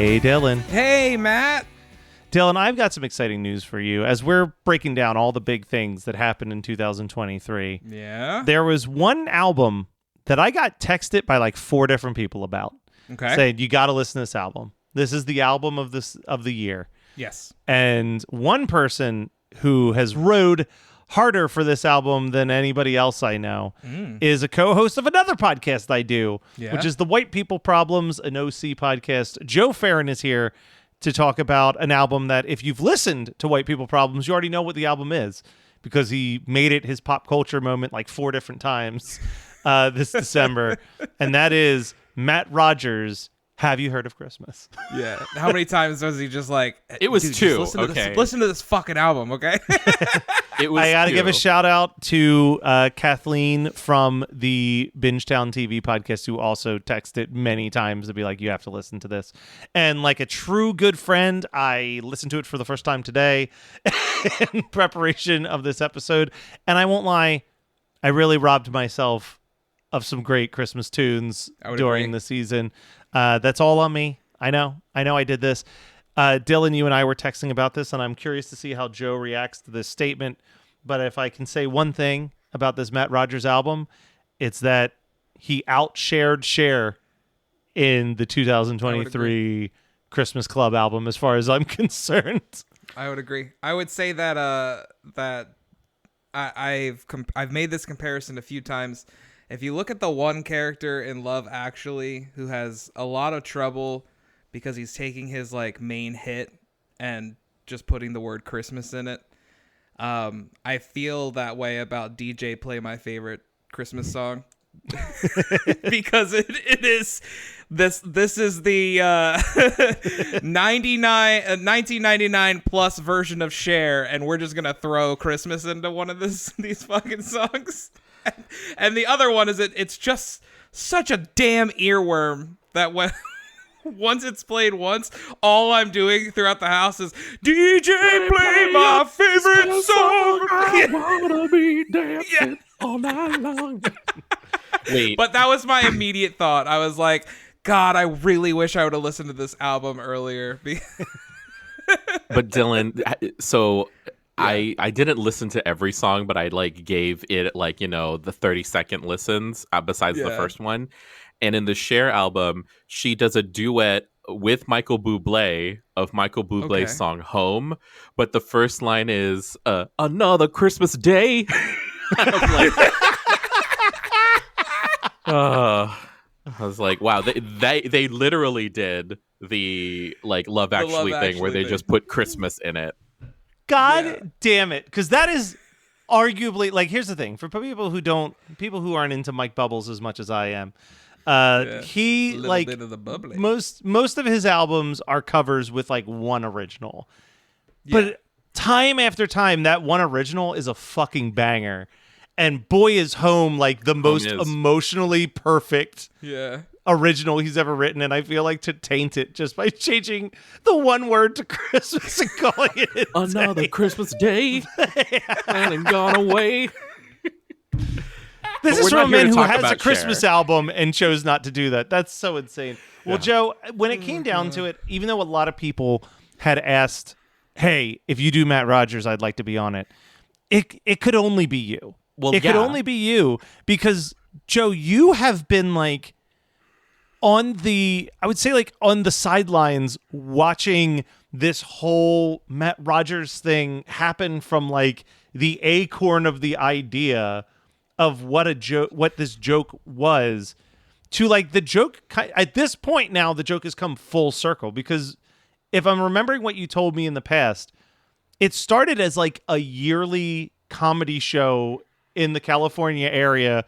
Hey, Dylan. Hey, Matt. Dylan, I've got some exciting news for you. As we're breaking down all the big things that happened in 2023, Yeah. there was one album that I got texted by like 4 different people about, saying, you got to listen to this album. This is the album of the year. Yes. And one person who has rode harder for this album than anybody else I know is a co-host of another podcast I do, which is the White People Problems, an OC podcast. Joe Fejeran is here to talk about an album that, if you've listened to White People Problems, you already know what the album is, because he made it his pop culture moment like 4 different times this December. And that is Matt Rogers' Have You Heard of Christmas? Yeah. How many times was he just like... It was 2, listen to this fucking album, okay? It was I got to 2. give a shout out to Kathleen from the Bingetown TV podcast, who also texted many times to be like, you have to listen to this. And like a true good friend, I listened to it for the first time today in preparation of this episode. And I won't lie, I really robbed myself of some great Christmas tunes during the season. That's all on me. I know I did this. Dylan, you and I were texting about this, and I'm curious to see how Joe reacts to this statement. But if I can say one thing about this Matt Rogers album, it's that he outshared Cher in the 2023 Christmas Club album, as far as I'm concerned. I would agree. I would say that I've made this comparison a few times. If you look at the one character in Love Actually who has a lot of trouble because he's taking his like main hit and just putting the word Christmas in it, I feel that way about DJ Play My Favorite Christmas Song. Because it is this is the 1999 plus version of Cher, and we're just gonna throw Christmas into one of these fucking songs. And the other one is it's just such a damn earworm that when once it's played once, all I'm doing throughout the house is DJ play my favorite song. I wanna be dancing all night long. Wait. But that was my immediate thought. I was like, God, I really wish I would have listened to this album earlier. But Dylan, so I didn't listen to every song, but I like gave it like, the 30-second listens besides the first one. And in the Cher album, she does a duet with Michael Bublé of Michael Bublé's song Home. But the first line is Another Christmas Day. I was like, wow, they literally did the like Love Actually thing where they just put Christmas in it. God damn it. Because that is arguably, like, here's the thing. For people who aren't into Mike Bubbles as much as I am, he, like, most of his albums are covers with, like, one original. Yeah. But time after time, that one original is a fucking banger. And boy, is Home, like, the most emotionally perfect original he's ever written, and I feel like to taint it just by changing the one word to Christmas and calling it Another Christmas Day and gone away. This is from a man who has a Christmas album and chose not to do that. That's so insane. Well, Joe, when it came down to it, even though a lot of people had asked, hey, if you do Matt Rogers, I'd like to be on it, it could only be you. Well, it could only be you, because Joe, you have been like on the sidelines watching this whole Matt Rogers thing happen from like the acorn of the idea of what this joke was to like the joke. At this point now, the joke has come full circle, because if I'm remembering what you told me in the past, it started as like a yearly comedy show in the California area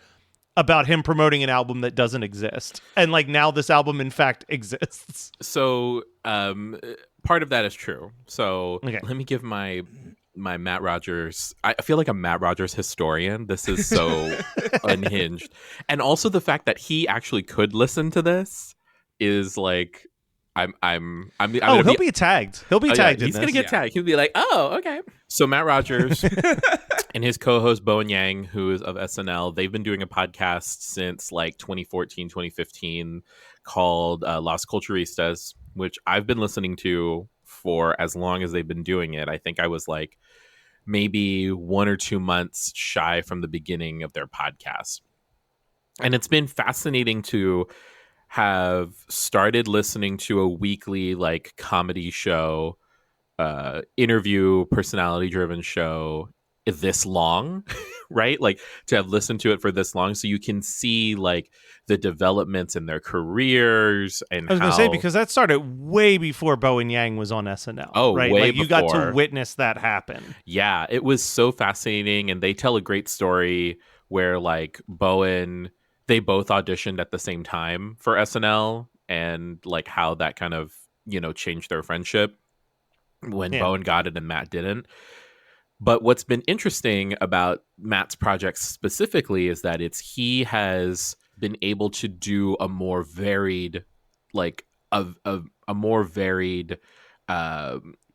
about him promoting an album that doesn't exist. And like now this album in fact exists. So part of that is true. So let me give my Matt Rogers. I feel like a Matt Rogers historian. This is so unhinged. And also the fact that he actually could listen to this is like, he'll be tagged. He'll be tagged. He's gonna get tagged. He'll be like, oh, okay. So Matt Rogers and his co-host Bowen Yang, who is of SNL, they've been doing a podcast since like 2014, 2015 called Las Culturistas. which I've been listening to for as long as they've been doing it. I think I was like maybe 1 or 2 months shy from the beginning of their podcast. And it's been fascinating to have started listening to a weekly like comedy show, interview, personality driven show this long, right? Like to have listened to it for this long, so you can see like the developments in their careers. And I was going to say, because that started way before Bowen Yang was on SNL. Oh, right? way like you got before. to witness that happen. Yeah, it was so fascinating, and they tell a great story where like Bowen, they both auditioned at the same time for SNL, and like how that kind of, you know, changed their friendship when Bowen got it and Matt didn't. But what's been interesting about Matt's projects specifically is that he has been able to do a more varied, like a more varied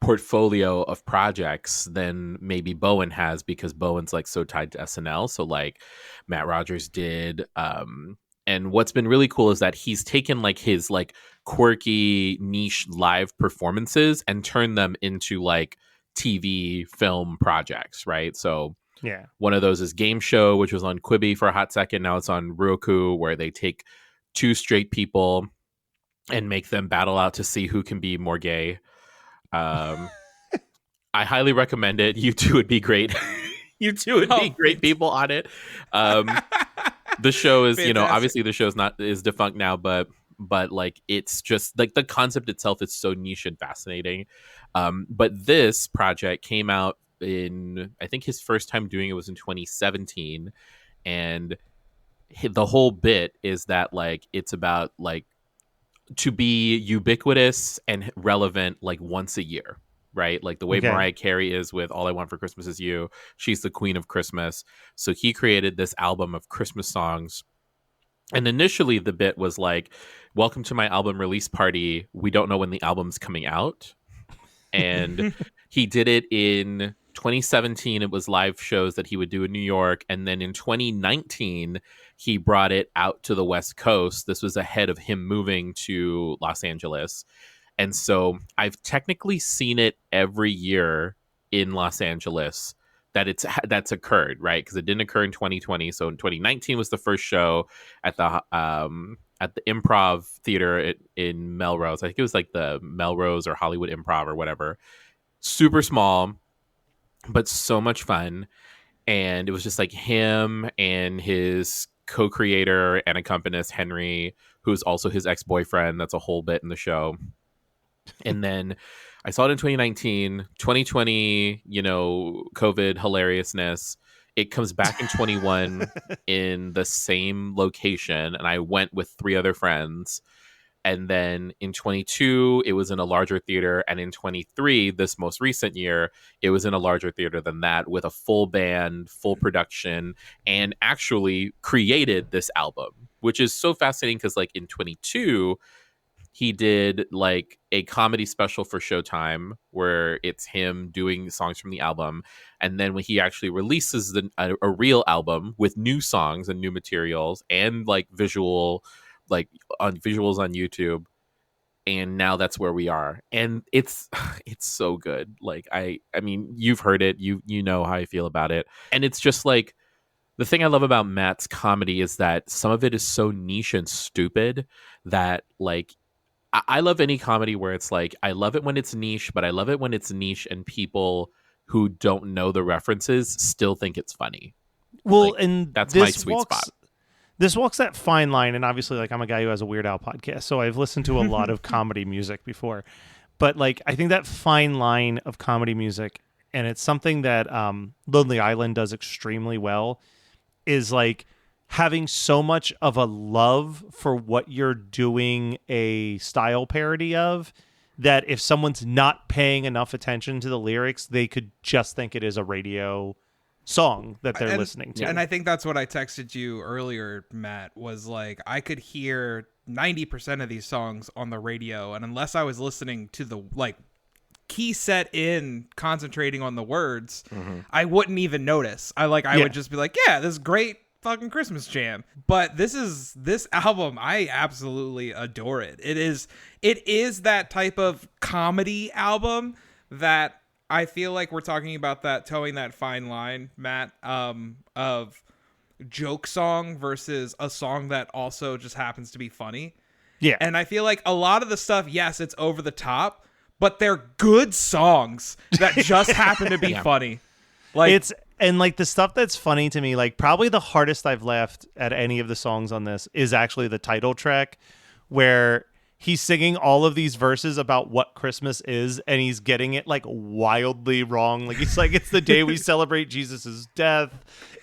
portfolio of projects than maybe Bowen has, because Bowen's like so tied to SNL. So like Matt Rogers did. And what's been really cool is that he's taken like his like quirky niche live performances and turned them into like TV film projects, right? So one of those is Game Show, which was on Quibi for a hot second. Now it's on Roku, where they take 2 straight people and make them battle out to see who can be more gay. I highly recommend it. You two would be great. You two would be great people on it. The show is, you know, obviously the show is defunct now, but like it's just like the concept itself is so niche and fascinating. But this project came out in, I think his first time doing it was in 2017, and the whole bit is that like it's about like to be ubiquitous and relevant like once a year, right? Like the way Mariah Carey is with All I Want for Christmas Is You. She's the queen of Christmas. So he created this album of Christmas songs. And initially the bit was like, welcome to my album release party. We don't know when the album's coming out. And he did it in 2017. It was live shows that he would do in New York. And then in 2019, he brought it out to the West Coast. This was ahead of him moving to Los Angeles. And so I've technically seen it every year in Los Angeles that's occurred, right? Because it didn't occur in 2020. So in 2019 was the first show at the Improv Theater in Melrose. I think it was like the Melrose or Hollywood Improv or whatever. Super small, but so much fun. And it was just like him and his co-creator and accompanist Henry, who's also his ex-boyfriend. That's a whole bit in the show. And then I saw it in 2019, 2020, you know, COVID hilariousness. It comes back in 21 in the same location. And I went with 3 other friends. And then in 22, it was in a larger theater. And in 23, this most recent year, it was in a larger theater than that with a full band, full production, and actually created this album, which is so fascinating because like in 22, he did like a comedy special for Showtime where it's him doing songs from the album. And then when he actually releases a real album with new songs and new materials and like visuals on YouTube. And now that's where we are. And it's so good. Like, I mean, you've heard it, you know how I feel about it. And it's just like, the thing I love about Matt's comedy is that some of it is so niche and stupid that like, I love any comedy where it's like, I love it when it's niche, but I love it when it's niche and people who don't know the references still think it's funny. Well, like, and that's my sweet spot. This walks that fine line, and obviously, like, I'm a guy who has a Weird Al podcast, so I've listened to a lot of comedy music before. But like, I think that fine line of comedy music, and it's something that Lonely Island does extremely well, is like having so much of a love for what you're doing a style parody of, that if someone's not paying enough attention to the lyrics, they could just think it is a radio song that they're listening to. And I think that's what I texted you earlier, Matt, was like, I could hear 90% of these songs on the radio, and unless I was listening to the like key set in, concentrating on the words, I wouldn't even notice. I would just be like, yeah, this is great fucking Christmas jam. But this album, I absolutely adore it. It is that type of comedy album that I feel like we're talking about, that towing that fine line, Matt, of joke song versus a song that also just happens to be funny. Yeah. And I feel like a lot of the stuff, yes, it's over the top, but they're good songs that just happen to be funny. Like and like the stuff that's funny to me, like probably the hardest I've laughed at any of the songs on this is actually the title track, where he's singing all of these verses about what Christmas is, and he's getting it like wildly wrong. Like he's like, it's the day we celebrate Jesus's death.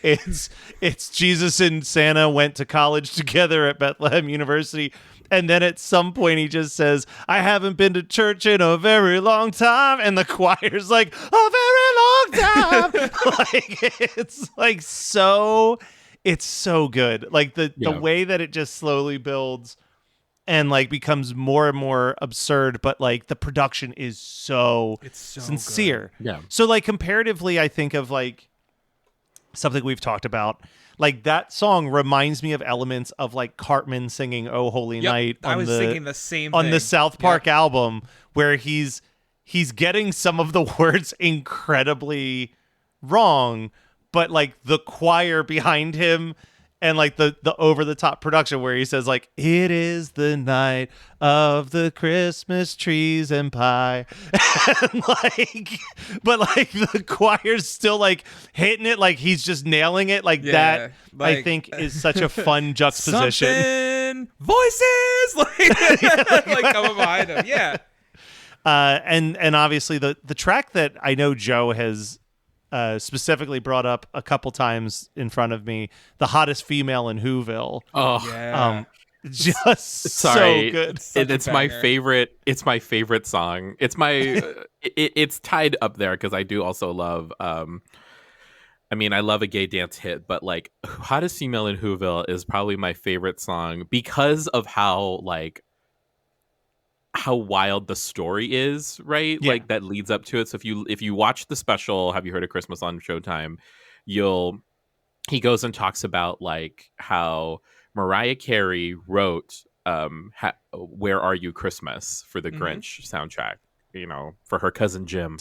It's Jesus and Santa went to college together at Bethlehem University. And then at some point he just says, I haven't been to church in a very long time. And the choir's like, a very long time. Like, it's so good. Like the way that it just slowly builds and like becomes more and more absurd, but like the production is so sincere. Good. Yeah. So like comparatively, I think of like something we've talked about. Like that song reminds me of elements of like Cartman singing "Oh Holy Night" I was thinking the same on thing. the South Park album, where he's getting some of the words incredibly wrong, but like the choir behind him and like the over the top production where he says like, it is the night of the Christmas trees and pie. And like, but like the choir's still like hitting it, like he's just nailing it. Like that, like, I think is such a fun juxtaposition. Something, voices like coming behind him. Yeah. And obviously the track that I know Joe has specifically brought up a couple times in front of me, the hottest female in Whoville. Oh, yeah. Just so good. It's my favorite. It's my favorite song. It's my. It's tied up there because I do also love. I mean, I love a gay dance hit, but like "Hottest Female in Whoville" is probably my favorite song because of how wild the story is, right? Yeah. Like that leads up to it. So if you watch the special, Have You Heard of Christmas on Showtime, he goes and talks about like how Mariah Carey wrote Where Are You Christmas for the Grinch soundtrack, for her cousin Jim.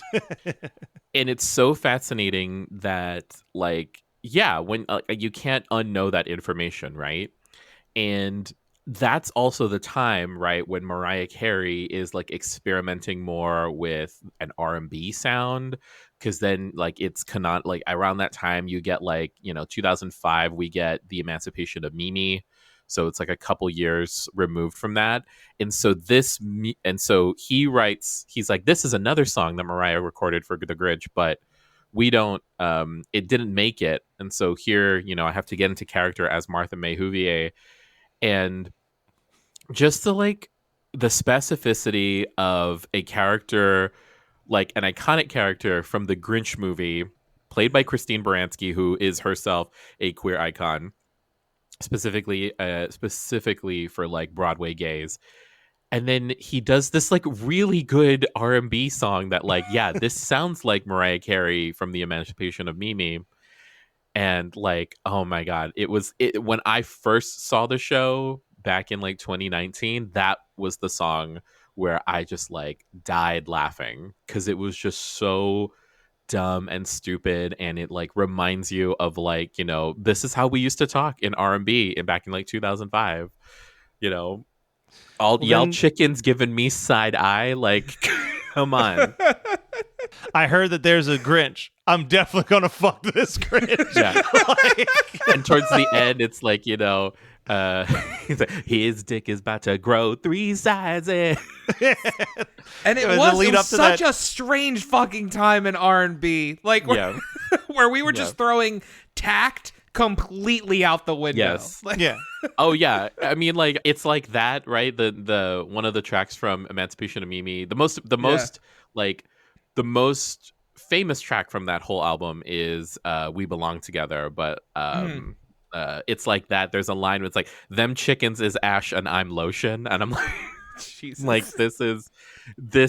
And it's so fascinating that like, yeah, when you can't unknow that information, right? And that's also the time, right, when Mariah Carey is like experimenting more with an R&B sound, because then like it's like around that time you get like 2005 we get the Emancipation of Mimi, so it's like a couple years removed from that, and so he writes, he's like, this is another song that Mariah recorded for the Grinch, but we don't it didn't make it, and so here I have to get into character as Martha May Whovier. And just the specificity of a character, like an iconic character from the Grinch movie, played by Christine Baranski, who is herself a queer icon, specifically for like Broadway gays. And then he does this like really good R&B song that like, yeah, this sounds like Mariah Carey from the Emancipation of Mimi. And like, oh my God, when I first saw the show back in like 2019, that was the song where I just like died laughing because it was just so dumb and stupid, and it like reminds you of like, this is how we used to talk in R&B back in like 2005. Y'all chickens giving me side eye, like come on. I heard that there's a Grinch. I'm definitely gonna fuck this Grinch. Yeah. And towards the end, it's like, he's like, his dick is about to grow 3 sizes. And it was such a strange fucking time in R&B, like where we were just throwing tact completely out the window. Yes. Oh yeah. I mean, like it's like that, right? The one of the tracks from Emancipation of Mimi, the most famous track from that whole album is We Belong Together, but it's like that. There's a line where it's like, them chickens is ash and I'm lotion, and I'm like, Jesus. Like this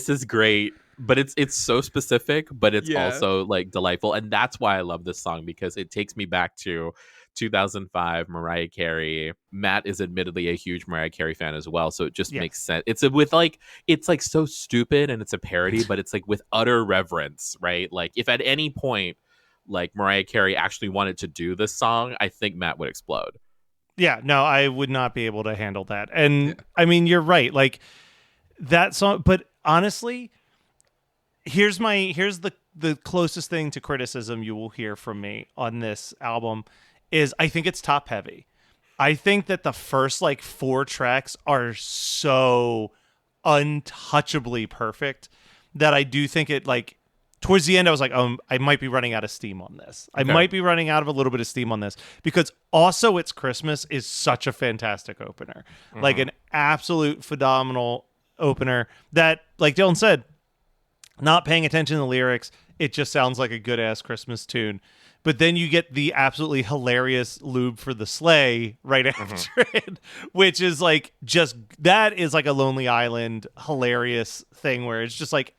is great, but it's so specific, but it's also like delightful, and that's why I love this song, because it takes me back to 2005, Mariah Carey. Matt is admittedly a huge Mariah Carey fan as well, so it just Yeah. makes sense. It's like so stupid and it's a parody, but it's like with utter reverence, right? Like if at any point like Mariah Carey actually wanted to do this song, I think Matt would explode. Yeah, no, I would not be able to handle that. And I mean, you're right. Like that song, but honestly, here's the closest thing to criticism you will hear from me on this album is I think it's top heavy. I think that the first like 4 tracks are so untouchably perfect that I do think it like towards the end I was like, I might be running out of steam on this. I might be running out of a little bit of steam on this because also It's Christmas is such a fantastic opener. Like an absolute phenomenal opener that, like Dylan said, not paying attention to the lyrics, it just sounds like a good ass Christmas tune. But then you get the absolutely hilarious lube for the sleigh right after it, which is like that is like a Lonely Island hilarious thing where it's just like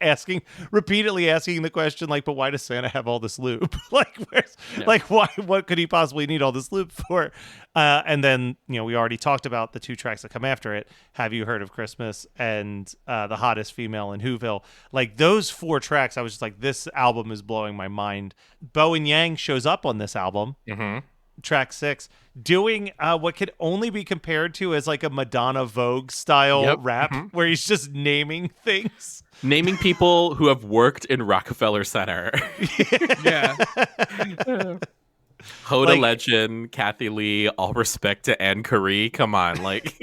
repeatedly asking the question like, but why does Santa have all this lube? Like, what could he possibly need all this lube for? And then, we already talked about the 2 tracks that come after it. Have You Heard of Christmas and The Hottest Female in Whoville. Like those 4 tracks, I was just like, this album is blowing my mind. Bowen Yang shows up on this album, track 6, doing what could only be compared to as like a Madonna Vogue style rap where he's just naming things. Naming people who have worked in Rockefeller Center. Yeah. Hoda Legend, Kathy Lee, all respect to Anne Curry. Come on, like.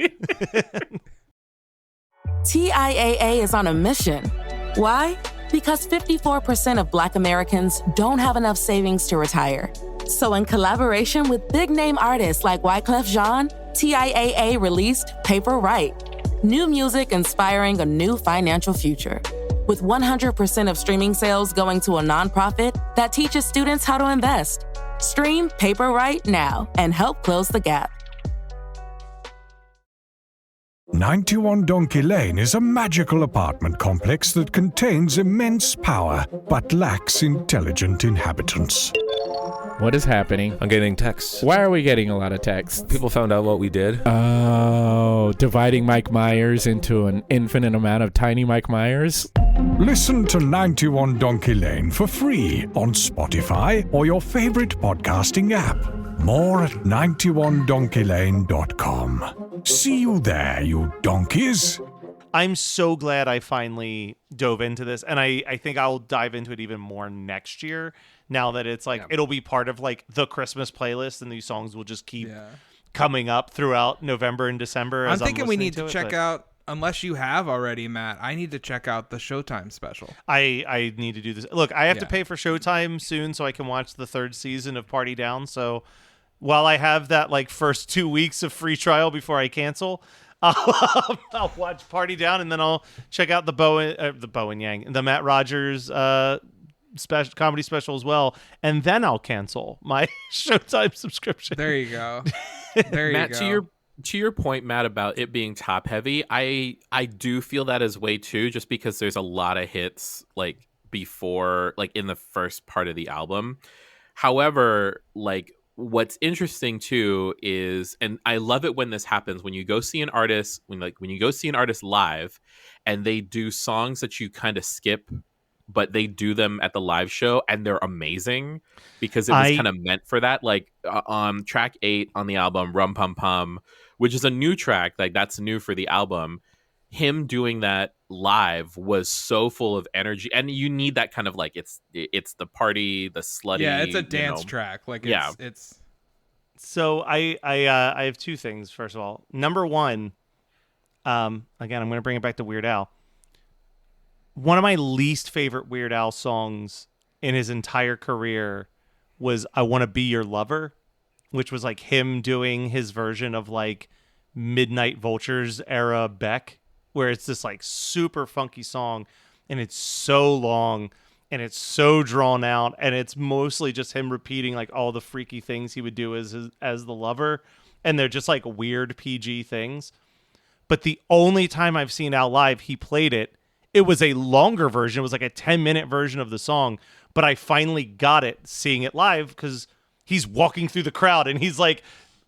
TIAA is on a mission. Why? Because 54% of Black Americans don't have enough savings to retire. So in collaboration with big-name artists like Wyclef Jean, TIAA released Paper Right. New music inspiring a new financial future. With 100% of streaming sales going to a nonprofit that teaches students how to invest. Stream Paper Right now and help close the gap. 91 Donkey Lane is a magical apartment complex that contains immense power but lacks intelligent inhabitants. What is happening? I'm getting texts. Why are we getting a lot of texts? People found out what we did. Oh, dividing Mike Myers into an infinite amount of tiny Mike Myers? Listen to 91 Donkey Lane for free on Spotify or your favorite podcasting app. More at 91donkeylane.com. See you there, you donkeys. I'm so glad I finally dove into this, and I think I'll dive into it even more next year now that it's like it'll be part of like the Christmas playlist, and these songs will just keep coming up throughout November and December. I'm thinking we need to check out, unless you have already, Matt, I need to check out the Showtime special. I need to do this. Look, I have to pay for Showtime soon so I can watch the 3rd season of Party Down. So while I have that like first 2 weeks of free trial before I cancel, I'll watch Party Down, and then I'll check out the Bowen Yang, the Matt Rogers comedy special as well, and then I'll cancel my Showtime subscription. There you go. Matt, to your point, Matt, about it being top heavy, I do feel that as way too, just because there's a lot of hits like before, like in the first part of the album. However, like what's interesting too is, and I love it when this happens, when you go see an artist, when you go see an artist live and they do songs that you kind of skip, but they do them at the live show and they're amazing because it was kind of meant for that. Like on track 8 on the album, Rum Pum Pum, which is a new track, like that's new for the album. Him doing that live was so full of energy, and you need that kind of like it's the party, the slutty. Yeah, it's a dance track. Like it's. So I have 2 things. First of all, number 1, again, I'm going to bring it back to Weird Al. One of my least favorite Weird Al songs in his entire career was I Want to Be Your Lover, which was like him doing his version of like Midnight Vultures era Beck, where it's this like super funky song and it's so long and it's so drawn out and it's mostly just him repeating like all the freaky things he would do as the lover, and they're just like weird PG things. But the only time I've seen Al live, he played it. It was a longer version. It was like a 10-minute version of the song, but I finally got it seeing it live because he's walking through the crowd and he's like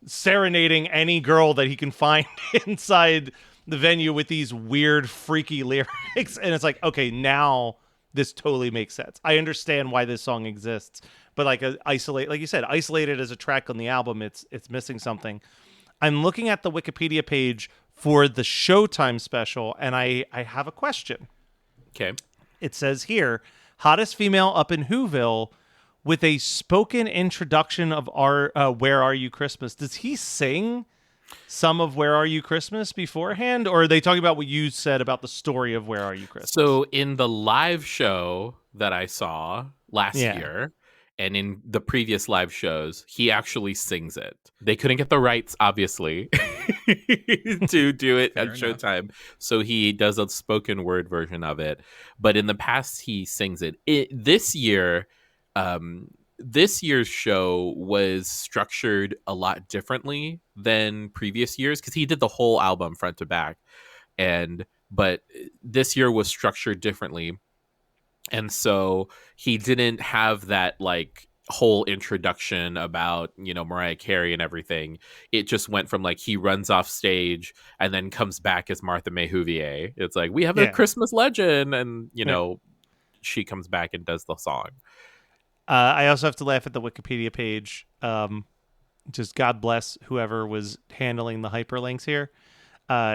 serenading any girl that he can find inside the venue with these weird, freaky lyrics. And it's like, okay, now this totally makes sense. I understand why this song exists, but like like you said, isolated as a track on the album, it's missing something. I'm looking at the Wikipedia page for the Showtime special, and I have a question. Okay. It says here, hottest female up in Whoville with a spoken introduction of our Where Are You Christmas. Does he sing some of Where Are You Christmas beforehand, or are they talking about what you said about the story of Where Are You Christmas? So in the live show that I saw last year, and in the previous live shows, he actually sings it. They couldn't get the rights, obviously, to do it at Showtime. So he does a spoken word version of it. But in the past, he sings it. This year's show was structured a lot differently than previous years because he did the whole album front to back. But this year was structured differently. And so he didn't have that like whole introduction about, Mariah Carey and everything. It just went from like he runs off stage and then comes back as Martha May Whovier. It's like, we have a Christmas legend. And, she comes back and does the song. I also have to laugh at the Wikipedia page. Just God bless whoever was handling the hyperlinks here.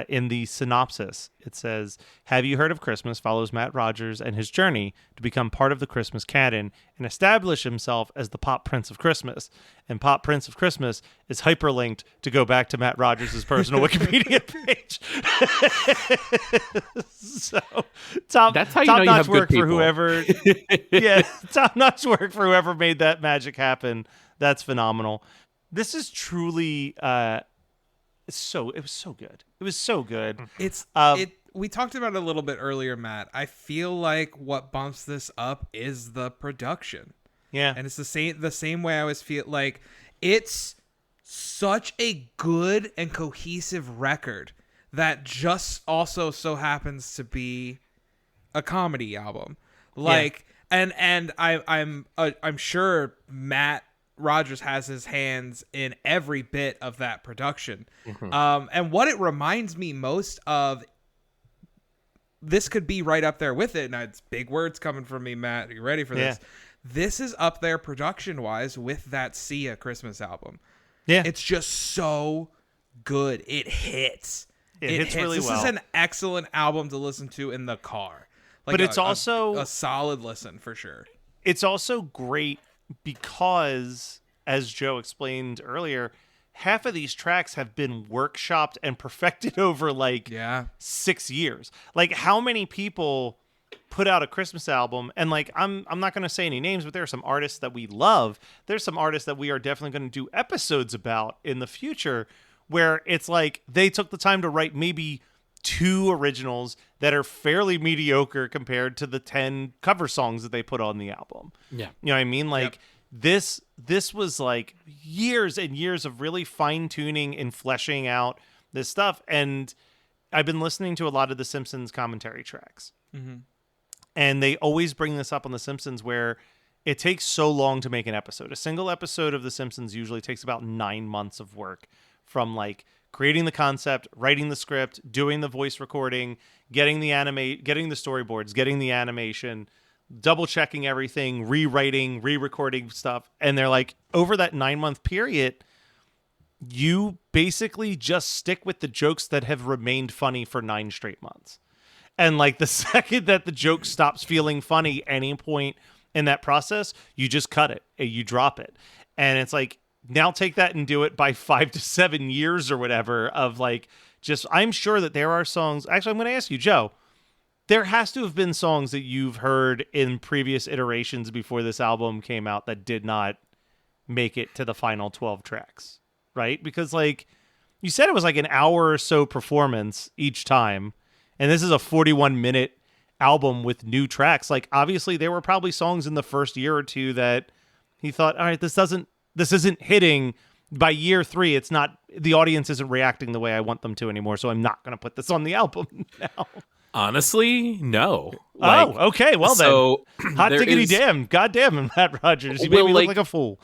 In the synopsis, it says, Have You Heard of Christmas follows Matt Rogers and his journey to become part of the Christmas canon and establish himself as the Pop Prince of Christmas. And Pop Prince of Christmas is hyperlinked to go back to Matt Rogers' personal Wikipedia page. So that's how you know you have good people. For whoever, top-notch work for whoever made that magic happen. That's phenomenal. This is truly... it was so good. It was so good. We talked about it a little bit earlier, Matt. I feel like what bumps this up is the production. Yeah. And it's the same way I always feel like it's such a good and cohesive record that just also so happens to be a comedy album. Like and I'm sure Matt Rogers has his hands in every bit of that production. Mm-hmm. And what it reminds me most of, this could be right up there with it. Now, it's big words coming from me, Matt. Are you ready for this? This is up there production-wise with that Sia Christmas album. Yeah. It's just so good. It hits. It hits really well. This is an excellent album to listen to in the car. But it's also a solid listen for sure. It's also great because, as Joe explained earlier, half of these tracks have been workshopped and perfected over 6 years. Like, how many people put out a Christmas album? And like, I'm not going to say any names, but there are some artists that we love. There's some artists that we are definitely going to do episodes about in the future, where it's like they took the time to write maybe 2 originals that are fairly mediocre compared to the 10 cover songs that they put on the album. Yeah. You know what I mean? Like this was like years and years of really fine tuning and fleshing out this stuff. And I've been listening to a lot of the Simpsons commentary tracks. Mm-hmm. And they always bring this up on the Simpsons, where it takes so long to make an episode. A single episode of the Simpsons usually takes about 9 months of work, from like creating the concept, writing the script, doing the voice recording, getting the storyboards, getting the animation, double checking everything, rewriting, re-recording stuff. And they're like, over that 9-month period, you basically just stick with the jokes that have remained funny for 9 straight months. And like the second that the joke stops feeling funny any point in that process, you just cut it, you drop it. And it's like, now take that and do it by 5 to 7 years or whatever of like, just, I'm sure that there are songs. Actually, I'm going to ask you, Joe, there has to have been songs that you've heard in previous iterations before this album came out that did not make it to the final 12 tracks, right? Because like you said, it was like an hour or so performance each time. And this is a 41-minute album with new tracks. Like, obviously there were probably songs in the first year or two that he thought, all right, this isn't hitting. By year 3, it's not, the audience isn't reacting the way I want them to anymore, so I'm not going to put this on the album now. Honestly, no. Like, okay. Well so then, hot there diggity is- damn, goddamn, Matt Rogers, you made Well, me look like, like a fool.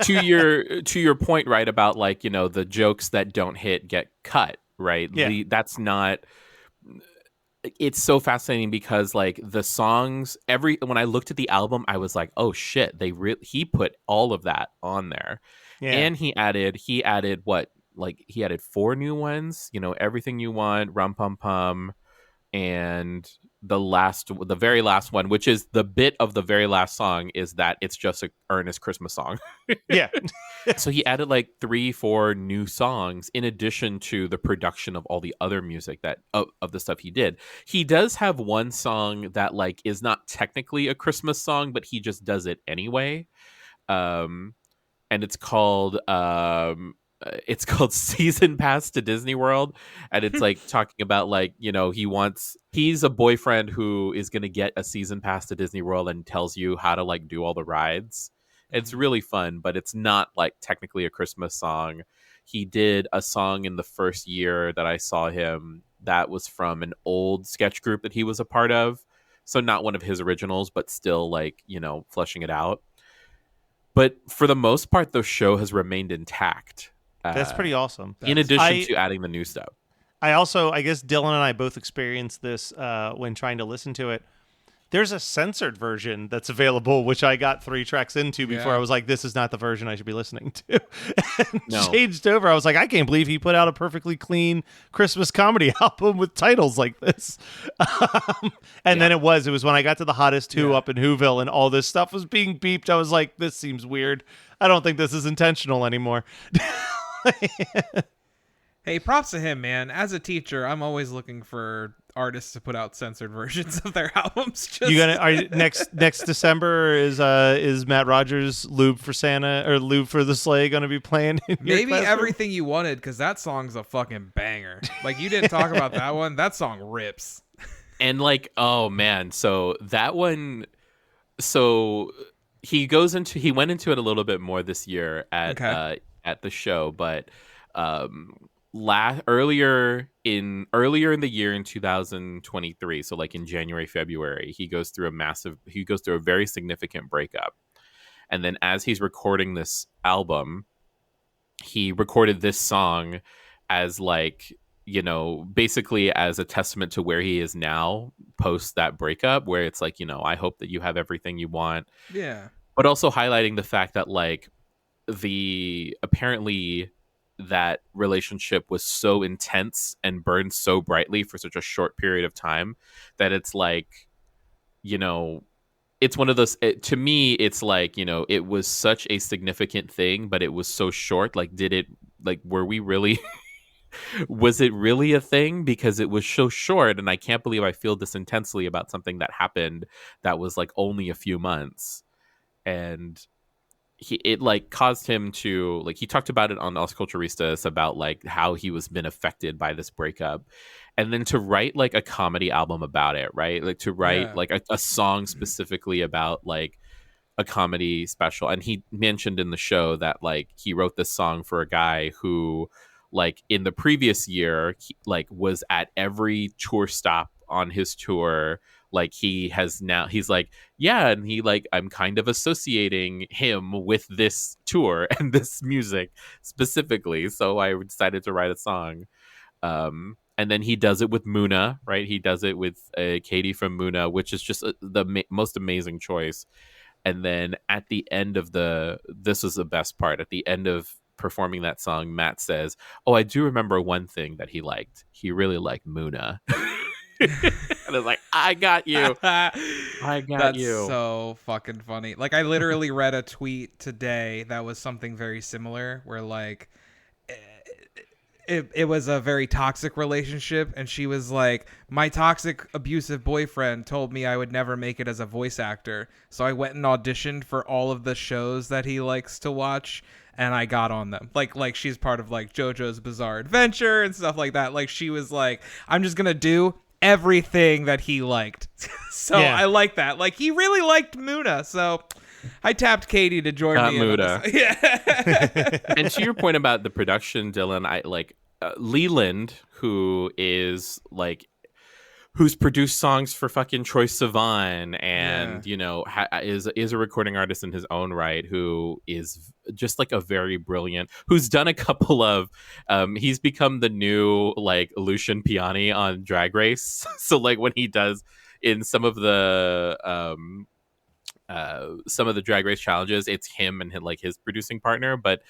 to your point, right, about like, you know, the jokes that don't hit get cut, right? Yeah. That's not. It's so fascinating because like the songs, when I looked at the album, I was like, oh shit, he put all of that on there, Yeah. and he added what, like he added 4 new ones, you know, Everything You Want, Rum Pum Pum, and the very last one, which is the bit of the very last song, is that it's just a earnest Christmas song. Yeah. So he added like 3-4 new songs in addition to the production of all the other music that of the stuff he did. He does have one song that like is not technically a Christmas song, but he just does it anyway. And it's called Season Pass to Disney World, and it's like talking about like, you know, he's a boyfriend who is going to get a season pass to Disney World and tells you how to like do all the rides. It's really fun, but it's not like technically a Christmas song. He did a song in the first year that I saw him that was from an old sketch group that he was a part of, so not one of his originals, but still like, you know, fleshing it out. But for the most part, the show has remained intact. That's pretty awesome. In addition to adding the new stuff. I guess Dylan and I both experienced this when trying to listen to it. There's a censored version that's available, which I got 3 tracks into before I was like, this is not the version I should be listening to. And changed over. I was like, I can't believe he put out a perfectly clean Christmas comedy album with titles like this. Then it was when I got to the hottest 2 up in Whoville and all this stuff was being beeped. I was like, this seems weird. I don't think this is intentional anymore. Hey, props to him, man. As a teacher, I'm always looking for artists to put out censored versions of their albums. Next December is Matt Rogers' "Lube for Santa" or "Lube for the Sleigh" going to be playing? In your Maybe classroom? Everything You Wanted, because that song's a fucking banger. Like, you didn't talk about that one. That song rips. And like, oh man, so that one, so he went into it a little bit more this year at the show, but earlier in the year in 2023, so like in January, February, he goes through a very significant breakup. And then as he's recording this album, he recorded this song as like, you know, basically as a testament to where he is now post that breakup, where it's like, you know, I hope that you have everything you want. Yeah. But also highlighting the fact that like apparently that relationship was so intense and burned so brightly for such a short period of time that it's like, you know, it's one of those, to me, it's like, you know, it was such a significant thing, but it was so short. Like, were we really, was it really a thing? Because it was so short, and I can't believe I feel this intensely about something that happened that was like only a few months. And it like caused him to, like, he talked about it on Os Culturistas about like how he was been affected by this breakup, and then to write like a comedy album about it, right? Like to write like a song specifically about like a comedy special. And he mentioned in the show that like he wrote this song for a guy who like in the previous year like was at every tour stop on his tour. Like he's like, yeah, and he like, I'm kind of associating him with this tour and this music specifically, so I decided to write a song. And then he does it with Muna, right? He does it with Katie from Muna, which is just the most amazing choice. And then at the end of this was the best part, at the end of performing that song, Matt says, oh, I do remember one thing that he liked. He really liked Muna. And I was like, I got you. That's so fucking funny. Like, I literally read a tweet today that was something very similar, where like it was a very toxic relationship, and she was like, my toxic abusive boyfriend told me I would never make it as a voice actor, so I went and auditioned for all of the shows that he likes to watch, and I got on them. Like she's part of like JoJo's Bizarre Adventure and stuff like that. Like, she was like, I'm just gonna do everything that he liked. So yeah. I like that. Like, he really liked Muna, so I tapped Katie to join me. Muna. Yeah. And to your point about the production, Dylan, I like Leland, who who's produced songs for fucking Troye Sivan, and you know is a recording artist in his own right, who is just like a very brilliant, who's done a couple of he's become the new like Lucian Piani on Drag Race. So like when he does in some of the Drag Race challenges, it's him and like his producing partner. But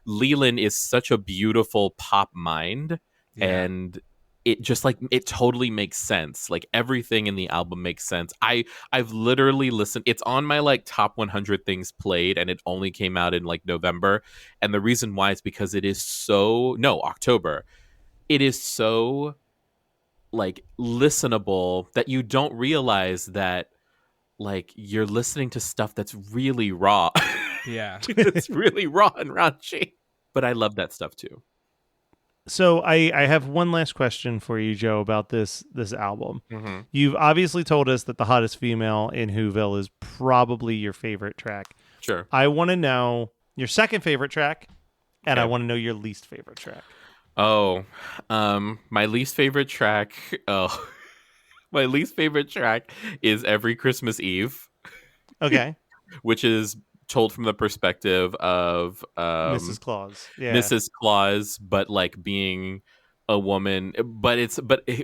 Leland is such a beautiful pop mind, and it just like it totally makes sense. Like everything in the album makes sense. I've literally listened. It's on my like top 100 things played, and it only came out in like November. And the reason why is because it is October. It is so like listenable that you don't realize that like you're listening to stuff that's really raw. Yeah. It's really raw and raunchy. But I love that stuff too. So I have one last question for you, Joe, about this album. Mm-hmm. You've obviously told us that The Hottest Female in Whoville is probably your favorite track. Sure. I want to know your second favorite track, and I want to know your least favorite track. Oh, my least favorite track. Oh, my least favorite track is Every Christmas Eve. Okay. Which is told from the perspective of Mrs. Claus. Yeah. Mrs. Claus, but like being a woman. But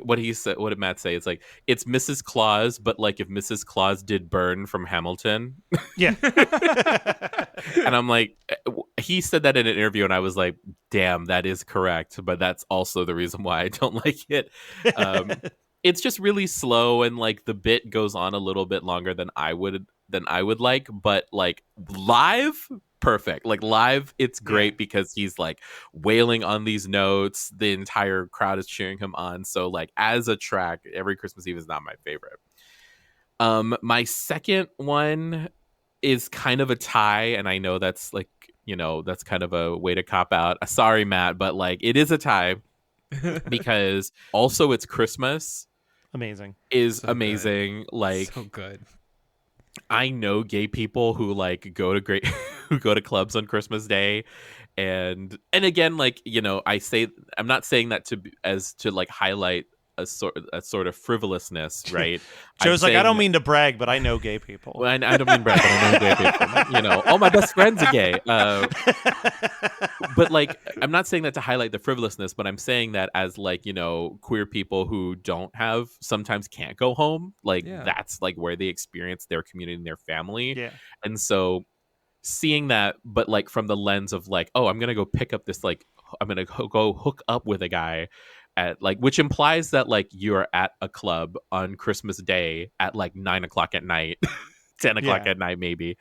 what he said, what did Matt say? It's like it's Mrs. Claus, but like if Mrs. Claus did Burn from Hamilton. Yeah. And I'm like, he said that in an interview, and I was like, damn, that is correct. But that's also the reason why I don't like it. It's just really slow, and like the bit goes on a little bit longer than I would like, but like live, perfect. Like live, it's great because he's like wailing on these notes. The entire crowd is cheering him on. So like as a track, Every Christmas Eve is not my favorite. My second one is kind of a tie, and I know that's like, you know, that's kind of a way to cop out. Sorry, Matt, but like it is a tie because also it's Christmas. Amazing. Is So amazing. Good. Like so good. I know gay people who like go to clubs on Christmas Day, and again, like, you know, I'm not saying that to like highlight a sort of frivolousness, right? Joe's like, I don't mean to brag, but I know gay people. Well, I don't mean brag, but I know gay people. You know, all my best friends are gay. But like, I'm not saying that to highlight the frivolousness, but I'm saying that as like, you know, queer people who sometimes can't go home. Like that's like where they experience their community and their family. Yeah. And so seeing that, but like from the lens of like, oh, I'm gonna go pick up this, like, I'm gonna go hook up with a guy at like, which implies that like you're at a club on Christmas Day at like 9 o'clock at night, 10 o'clock at night maybe,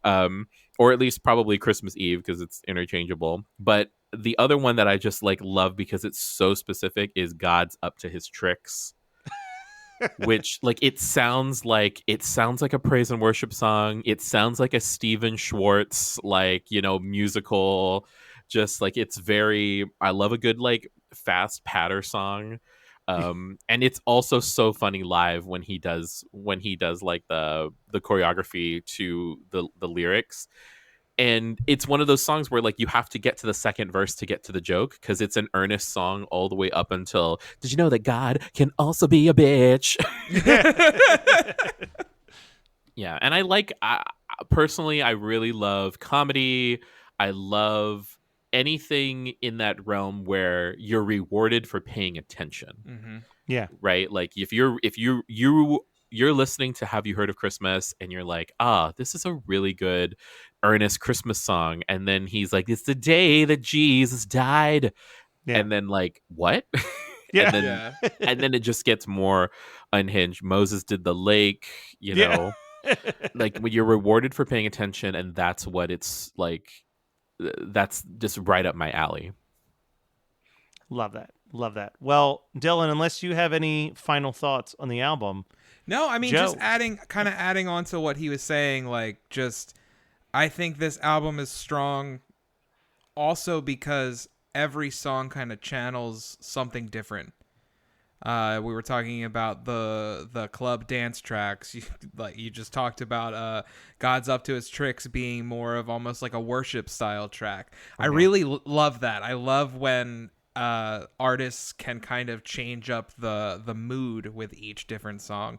or at least probably Christmas Eve because it's interchangeable. But the other one that I just like love because it's so specific is God's Up to His Tricks. Which like it sounds like a praise and worship song. It sounds like a Stephen Schwartz, like, you know, musical. Just like I love a good like fast patter song. And it's also so funny live when he does like the choreography to the lyrics. And it's one of those songs where like you have to get to the second verse to get to the joke because it's an earnest song all the way up until, did you know that God can also be a bitch? Yeah. And personally, I really love comedy. I love anything in that realm where you're rewarded for paying attention. Mm-hmm. Yeah. Right. Like if you're listening to Have You Heard of Christmas and you're like, this is a really good earnest Christmas song, and then he's like, it's the day that Jesus died, and then like, what? And then it just gets more unhinged. Moses did the lake, you know. Like when you're rewarded for paying attention, and that's what it's like. That's just right up my alley. Love that. Well, Dylan, unless you have any final thoughts on the album. No, I mean, Joe. just adding on to what he was saying, like, just, I think this album is strong also because every song kind of channels something different. We were talking about the club dance tracks. You just talked about God's Up to His Tricks being more of almost like a worship style track. I really love that. I love when artists can kind of change up the mood with each different song,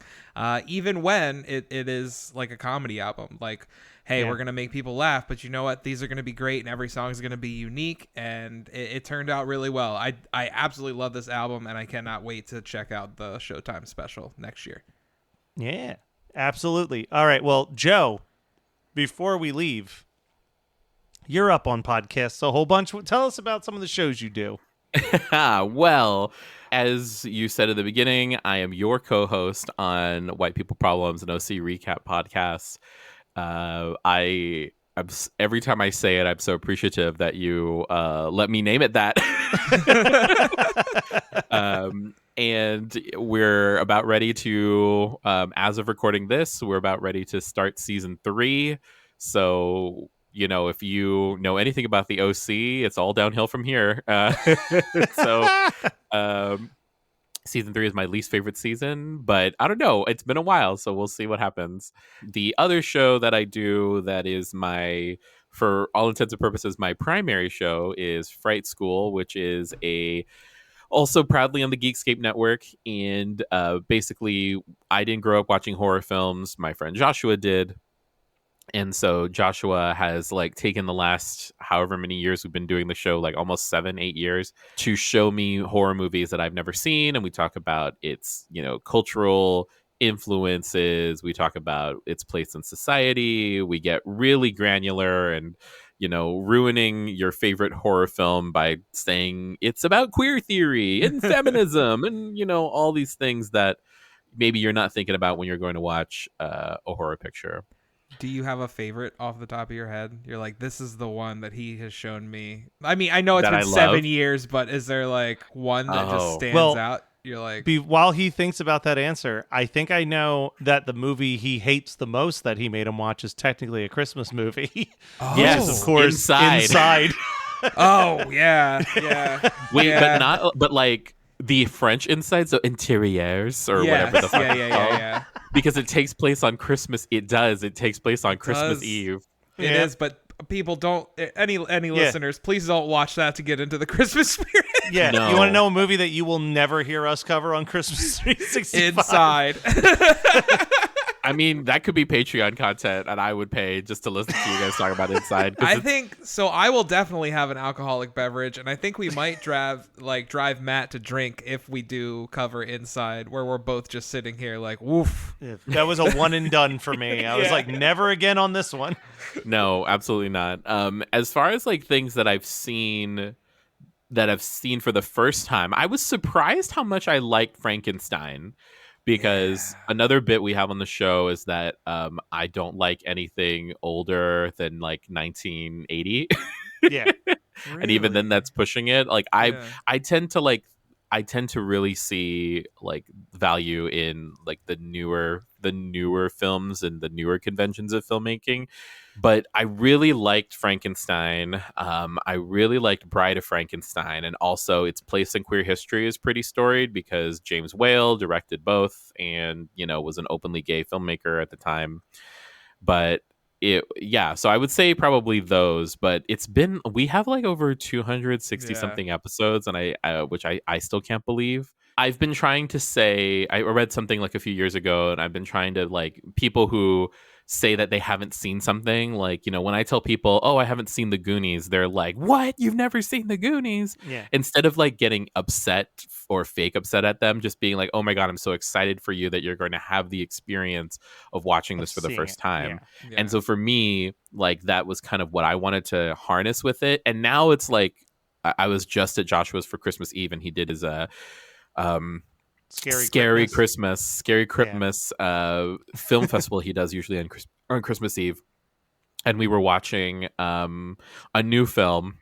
even when it is like a comedy album. Like, hey, we're gonna make people laugh, but you know what? These are gonna be great, and every song is gonna be unique, and it turned out really well. I absolutely love this album, and I cannot wait to check out the Showtime special next year. Yeah, absolutely. All right, well, Joe, before we leave, you're up on podcasts a whole bunch. Tell us about some of the shows you do. Well, as you said at the beginning, I am your co-host on White People Problems and OC Recap podcasts. Every time I say it, I'm so appreciative that you let me name it that. And we're about ready to, as of recording this, we're about ready to start season 3. So, you know, if you know anything about the OC, it's all downhill from here. So season 3 is my least favorite season, but I don't know. It's been a while, so we'll see what happens. The other show that I do that is for all intents and purposes, my primary show is Fright School, which is also proudly on the Geekscape network. And basically, I didn't grow up watching horror films. My friend Joshua did. And so Joshua has like taken the last however many years we've been doing the show, like almost 7-8 years, to show me horror movies that I've never seen. And we talk about its, cultural influences. We talk about its place in society. We get really granular and, ruining your favorite horror film by saying it's about queer theory and feminism and, all these things that maybe you're not thinking about when you're going to watch a horror picture. Do you have a favorite off the top of your head? You're like, this is the one that he has shown me. I mean, I know it's been 7 years, but is there like one that just stands out? You're like, while he thinks about that answer, I think I know that the movie he hates the most that he made him watch is technically a Christmas movie. Oh. Yes, of course, Inside. Oh yeah. Wait, yeah. but like the French Inside, so Interieurs or whatever the fuck. Yeah. Because it takes place on Christmas. It takes place on Christmas Eve. It is, but people don't. Any listeners, please don't watch that to get into the Christmas spirit. Yeah, no. You want to know a movie that you will never hear us cover on Christmas 365? Inside. I mean, that could be Patreon content, and I would pay just to listen to you guys talk about Inside. I think so. I will definitely have an alcoholic beverage, and I think we might drive Matt to drink if we do cover Inside, where we're both just sitting here like, woof. Yeah, that was a one and done for me. I was like, never again on this one. No, absolutely not. As far as like things that I've seen for the first time, I was surprised how much I liked Frankenstein. Because another bit we have on the show is that I don't like anything older than like 1980. Yeah. And even then that's pushing it. Like I tend to really see like value in like the newer films and the newer conventions of filmmaking. But I really liked Frankenstein. I really liked Bride of Frankenstein, and also its place in queer history is pretty storied because James Whale directed both, and was an openly gay filmmaker at the time. But so I would say probably those. But we have like over 260 something episodes, and which I still can't believe. I've been trying to say, I read something like a few years ago, and I've been trying to like people who say that they haven't seen something, like, when I tell people, oh, I haven't seen the Goonies, they're like, what? You've never seen the Goonies? Yeah. Instead of like getting upset or fake upset at them, just being like, oh my God, I'm so excited for you that you're going to have the experience of watching this for the first time. Yeah. And so for me, like that was kind of what I wanted to harness with it. And now it's like, I was just at Joshua's for Christmas Eve, and he did his Scary Christmas film festival he does usually on Christmas Eve, and we were watching a new film.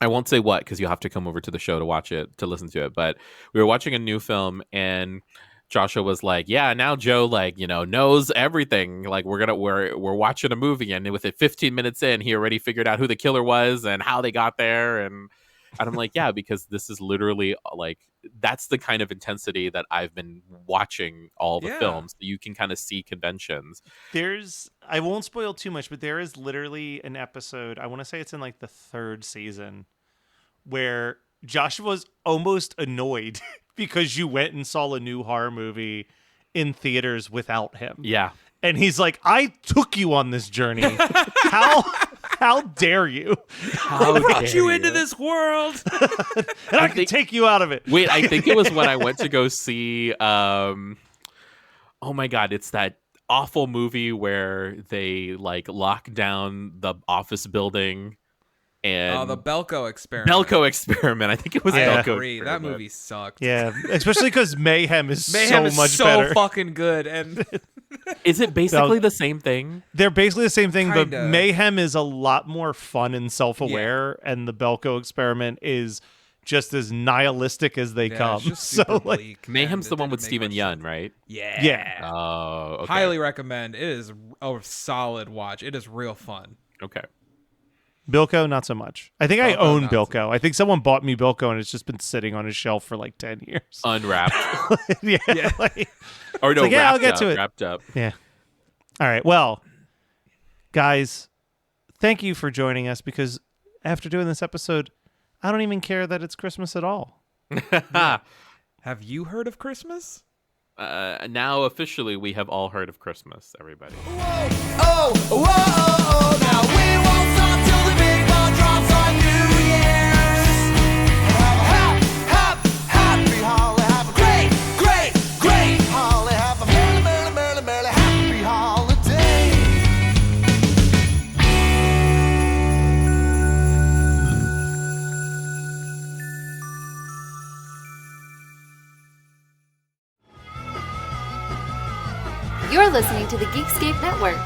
I won't say what because you'll have to come over to the show to watch it, to listen to it. But we were watching a new film, and Joshua was like, "Yeah, now Joe knows everything. Like we're watching a movie, and with it 15 minutes in, he already figured out who the killer was and how they got there." And I'm like, yeah, because this is literally like, that's the kind of intensity that I've been watching all the films. You can kind of see conventions. I won't spoil too much, but there is literally an episode, I want to say it's in like the 3rd season, where Joshua's almost annoyed because you went and saw a new horror movie in theaters without him. Yeah. And he's like, I took you on this journey. How dare you? I brought you into this world. And I can take you out of it. Wait, I think it was when I went to go see oh my god, it's that awful movie where they like lock down the office building and the Belko Experiment. Belko Experiment. I think it was Yeah. Belko Agree. Experiment. That movie sucked. Yeah, especially because Mayhem is Mayhem so much so better. fucking good, and Is it basically the same thing? They're basically the same thing, but Kinda. Mayhem is a lot more fun and self-aware, and the Belko Experiment is just as nihilistic as they yeah, come. it's just So super like, bleak, Mayhem's and the it one with didn't make Steven much Yeun, sense. right? Yeah. Oh, okay. Highly recommend. It is a solid watch. It is real fun. Okay. Bilko, not so much. I think I Bilko, own not so Bilko. I think someone bought me Bilko, and it's just been sitting on his shelf for like 10 years. Unwrapped. yeah. Like, Or no, like, yeah, I'll wrapped get up, to it. Wrapped up. yeah. All right. Well, guys, thank you for joining us, because after doing this episode, I don't even care that it's Christmas at all. Have you heard of Christmas? Now officially we have all heard of Christmas, everybody. Oh, whoa, now we won't stop till the big ball drops on New Year's. Have a happy holly, have a great, great, great holly, have a merry, merry, merry, merry, happy holiday. You're listening to the Geekscape Network.